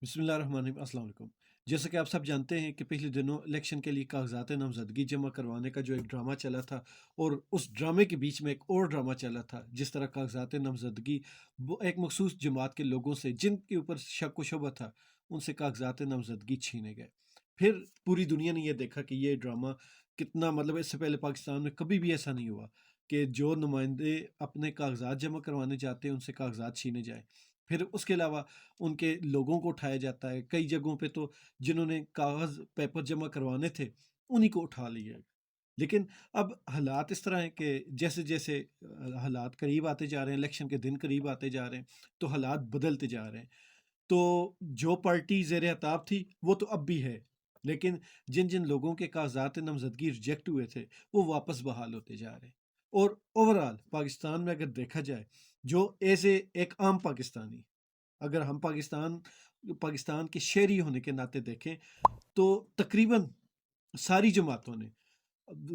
بسم اللہ الرحمن الرحیم۔ السلام علیکم۔ جیسا کہ آپ سب جانتے ہیں کہ پچھلے دنوں الیکشن کے لیے کاغذات نامزدگی جمع کروانے کا جو ایک ڈرامہ چلا تھا، اور اس ڈرامے کے بیچ میں ایک اور ڈرامہ چلا تھا جس طرح کاغذات نامزدگی وہ ایک مخصوص جماعت کے لوگوں سے جن کے اوپر شک و شبہ تھا ان سے کاغذات نامزدگی چھینے گئے۔ پھر پوری دنیا نے یہ دیکھا کہ یہ ڈرامہ کتنا، مطلب اس سے پہلے پاکستان میں کبھی بھی ایسا نہیں ہوا کہ جو نمائندے اپنے کاغذات جمع کروانے جاتے ہیں ان سے کاغذات چھینے جائیں۔ پھر اس کے علاوہ ان کے لوگوں کو اٹھایا جاتا ہے، کئی جگہوں پہ تو جنہوں نے کاغذ پیپر جمع کروانے تھے انہی کو اٹھا لیا۔ لیکن اب حالات اس طرح ہیں کہ جیسے جیسے حالات قریب آتے جا رہے ہیں، الیکشن کے دن قریب آتے جا رہے ہیں، تو حالات بدلتے جا رہے ہیں۔ تو جو پارٹی زیر اعتاب تھی وہ تو اب بھی ہے، لیکن جن جن لوگوں کے کاغذات نامزدگی ریجیکٹ ہوئے تھے وہ واپس بحال ہوتے جا رہے ہیں۔ اور اوورآل پاکستان میں اگر دیکھا جائے، جو ایز اے ایک عام پاکستانی، اگر ہم پاکستان کے شہری ہونے کے ناطے دیکھیں تو تقریباً ساری جماعتوں نے،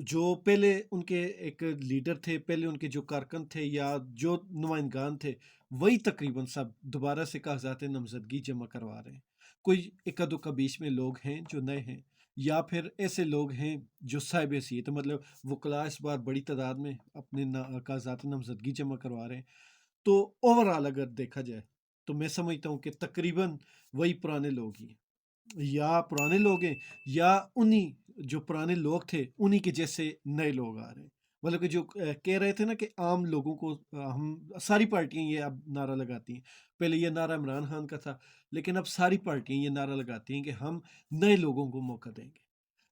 جو پہلے ان کے ایک لیڈر تھے، پہلے ان کے جو کارکن تھے یا جو نمائندگان تھے، وہی تقریباً سب دوبارہ سے کاغذات نامزدگی جمع کروا رہے ہیں۔ کوئی اکا دکا بیچ میں لوگ ہیں جو نئے ہیں، یا پھر ایسے لوگ ہیں جو صاحب حیثیت، مطلب وکلاء اس بار بڑی تعداد میں اپنے کاغذات نامزدگی جمع کروا رہے ہیں۔ تو اوورآل اگر دیکھا جائے تو میں سمجھتا ہوں کہ تقریباً وہی پرانے لوگ ہی ہیں، یا پرانے لوگ ہیں، یا انہی جو پرانے لوگ تھے انہی کے جیسے نئے لوگ آ رہے ہیں۔ مطلب کہ جو کہہ رہے تھے نا کہ عام لوگوں کو، ہم ساری پارٹیاں یہ اب نعرہ لگاتی ہیں، پہلے یہ نعرہ عمران خان کا تھا، لیکن اب ساری پارٹیاں یہ نعرہ لگاتی ہیں کہ ہم نئے لوگوں کو موقع دیں گے۔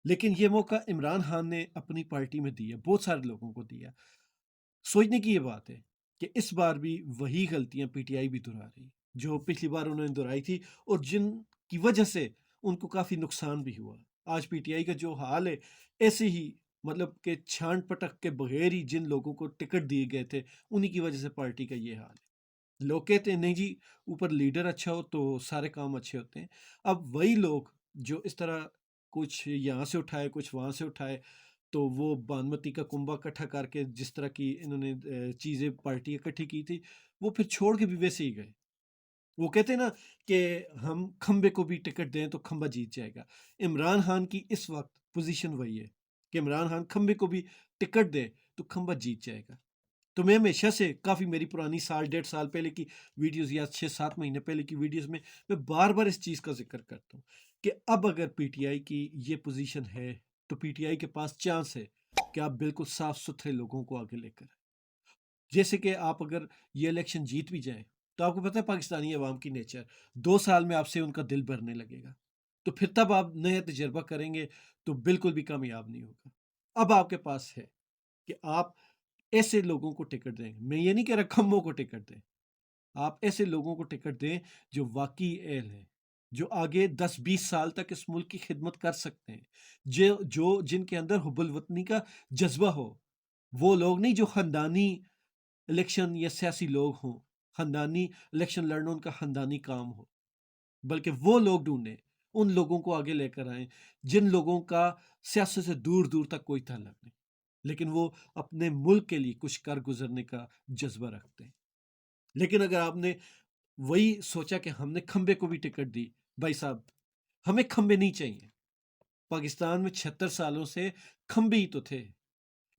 لیکن یہ موقع عمران خان نے اپنی پارٹی میں دیا، بہت سارے لوگوں کو دیا۔ سوچنے کی یہ بات ہے کہ اس بار بھی وہی غلطیاں پی ٹی آئی بھی دہرا رہی جو پچھلی بار انہوں نے دہرائی تھی، اور جن کی وجہ سے ان کو کافی نقصان بھی ہوا۔ آج پی ٹی آئی کا جو حال ہے، ایسے ہی مطلب کہ چھان پٹک کے بغیر ہی جن لوگوں کو ٹکٹ دیے گئے تھے انہی کی وجہ سے پارٹی کا یہ حال ہے۔ لوگ کہتے ہیں نہیں جی، اوپر لیڈر اچھا ہو تو سارے کام اچھے ہوتے ہیں۔ اب وہی لوگ جو اس طرح کچھ یہاں سے اٹھائے کچھ وہاں سے اٹھائے، تو وہ بانمتی کا کنبہ اکٹھا کر کے جس طرح کی انہوں نے چیزیں پارٹی اکٹھی کی تھی، وہ پھر چھوڑ کے بھی ویسے ہی گئے۔ وہ کہتے ہیں نا کہ ہم کھمبے کو بھی ٹکٹ دیں تو کھمبا جیت جائے گا۔ عمران خان کی اس وقت پوزیشن وہی ہے کہ عمران خان کھمبے کو بھی ٹکٹ دے تو کھمبا جیت جائے گا۔ تو میں ہمیشہ سے کافی میری پرانی سال ڈیڑھ سال پہلے کی ویڈیوز یا 6-7 مہینے پہلے کی ویڈیوز میں بار بار اس چیز کا ذکر کرتا ہوں کہ اب اگر پی ٹی آئی کی یہ پوزیشن ہے تو پی ٹی آئی کے پاس چانس ہے کہ آپ بالکل صاف ستھرے لوگوں کو آگے لے کر آئیں۔ جیسے کہ آپ اگر یہ الیکشن جیت بھی جائیں تو آپ کو پتہ ہے پاکستانی عوام کی نیچر، 2 سال میں آپ سے ان کا دل بھرنے لگے گا، تو پھر تب آپ نیا تجربہ کریں گے تو بالکل بھی کامیاب نہیں ہوگا۔ اب آپ کے پاس ہے کہ آپ ایسے لوگوں کو ٹکٹ دیں۔ میں یہ نہیں کہہ رہا کموں کو ٹکٹ دیں، آپ ایسے لوگوں کو ٹکٹ دیں جو واقعی اہل ہیں، جو آگے 10-20 سال تک اس ملک کی خدمت کر سکتے ہیں، جن کے اندر حب الوطنی کا جذبہ ہو۔ وہ لوگ نہیں جو خاندانی الیکشن یا سیاسی لوگ ہوں، خاندانی الیکشن لڑنا ان کا خاندانی کام ہو، بلکہ وہ لوگ ڈھونڈیں، ان لوگوں کو آگے لے کر آئیں جن لوگوں کا سیاست سے دور دور تک کوئی تعلق نہیں، لیکن وہ اپنے ملک کے لیے کچھ کر گزرنے کا جذبہ رکھتے ہیں۔ لیکن اگر آپ نے وہی سوچا کہ ہم نے کھمبے کو بھی ٹکٹ دی، بھائی صاحب ہمیں کھمبے نہیں چاہیے۔ پاکستان میں 76 سالوں سے کھمبے ہی تو تھے،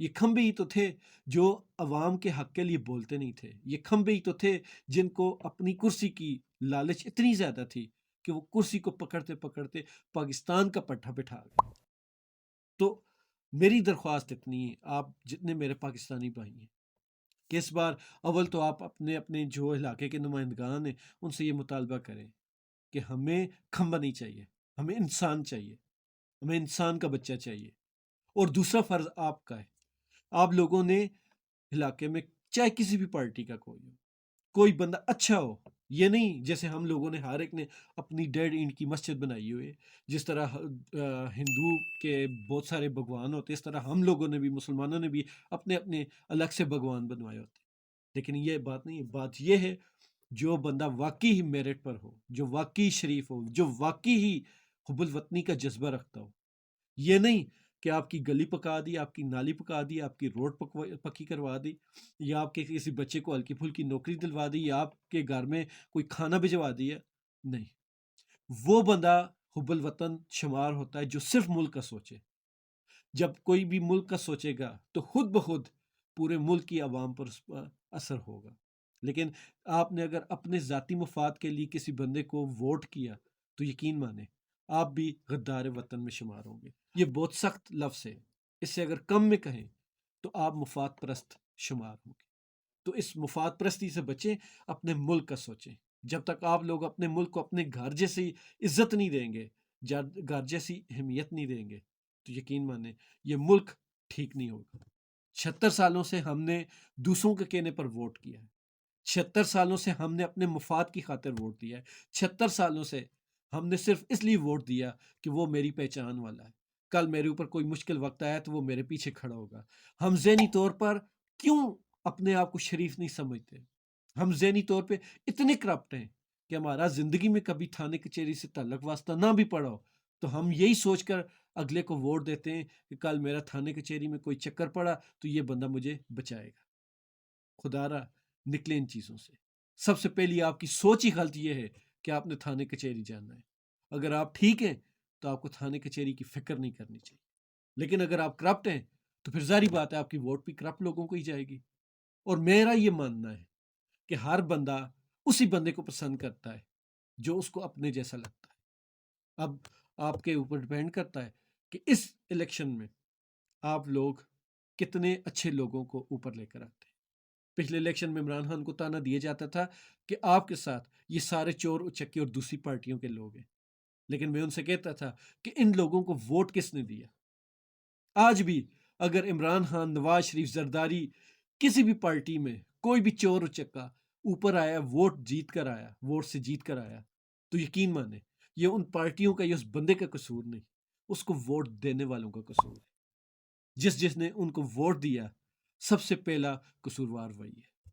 یہ کھمبے ہی تو تھے جو عوام کے حق کے لیے بولتے نہیں تھے، یہ کھمبے ہی تو تھے جن کو اپنی کرسی کی لالچ اتنی زیادہ تھی کہ وہ کرسی کو پکڑتے پکڑتے پاکستان کا پٹھا بٹھا گئے۔ تو میری درخواست اتنی ہے، آپ جتنے میرے پاکستانی بھائی ہیں، کہ اس بار اول تو آپ اپنے اپنے جو علاقے کے نمائندگان ہیں ان سے یہ مطالبہ کریں کہ ہمیں کھمبا نہیں چاہیے، ہمیں انسان چاہیے، ہمیں انسان کا بچہ چاہیے۔ اور دوسرا فرض آپ کا ہے، آپ لوگوں نے علاقے میں چاہے کسی بھی پارٹی کا کوئی ہو، کوئی بندہ اچھا ہو، یہ نہیں جیسے ہم لوگوں نے ہر ایک نے اپنی ڈیڈ اینڈ کی مسجد بنائی ہوئی ہے، جس طرح ہندو کے بہت سارے بھگوان ہوتے اس طرح ہم لوگوں نے بھی، مسلمانوں نے بھی اپنے اپنے الگ سے بھگوان بنوائے ہوتے۔ لیکن یہ بات نہیں ہے، بات یہ ہے جو بندہ واقعی ہی میرٹ پر ہو، جو واقعی شریف ہو، جو واقعی ہی حب الوطنی کا جذبہ رکھتا ہو، یہ نہیں کہ آپ کی گلی پکا دی، آپ کی نالی پکا دی، آپ کی روڈ پکی کروا دی، یا آپ کے کسی بچے کو ہلکی پھلکی نوکری دلوا دی، یا آپ کے گھر میں کوئی کھانا بھجوا دیا۔ نہیں، وہ بندہ حب الوطن شمار ہوتا ہے جو صرف ملک کا سوچے. جب کوئی بھی ملک کا سوچے گا تو خود بخود پورے ملک کی عوام پر اس پر اثر ہوگا. لیکن آپ نے اگر اپنے ذاتی مفاد کے لیے کسی بندے کو ووٹ کیا تو یقین مانیں آپ بھی غدار وطن میں شمار ہوں گے. یہ بہت سخت لفظ ہے، اس سے اگر کم میں کہیں تو آپ مفاد پرست شمار ہوں گے. تو اس مفاد پرستی سے بچیں، اپنے ملک کا سوچیں. جب تک آپ لوگ اپنے ملک کو اپنے گھر جیسی عزت نہیں دیں گے، گھر جیسی اہمیت نہیں دیں گے تو یقین مانیں یہ ملک ٹھیک نہیں ہوگا. 76 سالوں سے ہم نے دوسروں کے کہنے پر ووٹ کیا ہے. 76 سالوں سے ہم نے اپنے مفاد کی خاطر ووٹ دیا ہے. 76 سالوں سے ہم نے صرف اس لیے ووٹ دیا کہ وہ میری پہچان والا ہے. کل میرے اوپر کوئی مشکل وقت آیا تو وہ میرے پیچھے کھڑا ہوگا. ہم ذہنی طور پر کیوں اپنے آپ کو شریف نہیں سمجھتے؟ ہم ذہنی طور پہ اتنے کرپٹ ہیں کہ ہمارا زندگی میں کبھی تھانے کچہری سے تعلق واسطہ نہ بھی پڑا ہو تو ہم یہی سوچ کر اگلے کو ووٹ دیتے ہیں کہ کل میرا تھانے کچہری میں کوئی چکر پڑا تو یہ بندہ مجھے بچائے گا. خدا را نکلے ان چیزوں سے. سب سے پہلی آپ کی سوچ ہی غلط یہ ہے کہ آپ نے تھانے کچہری جانا ہے. اگر آپ ٹھیک ہیں تو آپ کو تھانے کچہری کی فکر نہیں کرنی چاہیے. لیکن اگر آپ کرپٹ ہیں تو پھر ظاہری بات ہے آپ کی ووٹ بھی کرپٹ لوگوں کو ہی جائے گی. اور میرا یہ ماننا ہے کہ ہر بندہ اسی بندے کو پسند کرتا ہے جو اس کو اپنے جیسا لگتا ہے. اب آپ کے اوپر ڈپینڈ کرتا ہے کہ اس الیکشن میں آپ لوگ کتنے اچھے لوگوں کو اوپر لے کر آتے ہیں. پچھلے الیکشن میں عمران خان کو تانا دیا جاتا تھا کہ آپ کے ساتھ یہ سارے چور اچکی اور دوسری پارٹیوں کے لوگ ہیں. لیکن میں ان سے کہتا تھا کہ ان لوگوں کو ووٹ کس نے دیا؟ آج بھی اگر عمران خان، نواز شریف، زرداری کسی بھی پارٹی میں کوئی بھی چور اچکا اوپر آیا، ووٹ جیت کر آیا، ووٹ سے جیت کر آیا تو یقین مانے یہ ان پارٹیوں کا، یہ اس بندے کا قصور نہیں، اس کو ووٹ دینے والوں کا قصور ہے. جس نے ان کو ووٹ دیا سب سے پہلا قصوروار وہی ہے.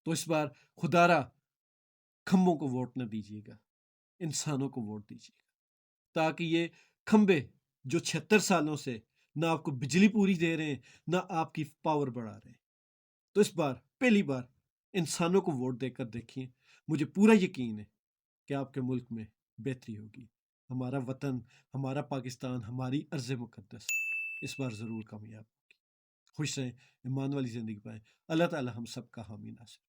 تو اس بار خدا را کھمبوں کو ووٹ نہ دیجیے گا، انسانوں کو ووٹ دیجیے گا تاکہ یہ کھمبے جو 76 سالوں سے نہ آپ کو بجلی پوری دے رہے ہیں نہ آپ کی پاور بڑھا رہے ہیں، تو اس بار پہلی بار انسانوں کو ووٹ دے کر دیکھیں. مجھے پورا یقین ہے کہ آپ کے ملک میں بہتری ہوگی. ہمارا وطن، ہمارا پاکستان، ہماری ارض مقدس اس بار ضرور کامیاب ہوگی. خوش رہیں، ایمان والی زندگی پائیں. اللہ تعالی ہم سب کا حامی ناصر.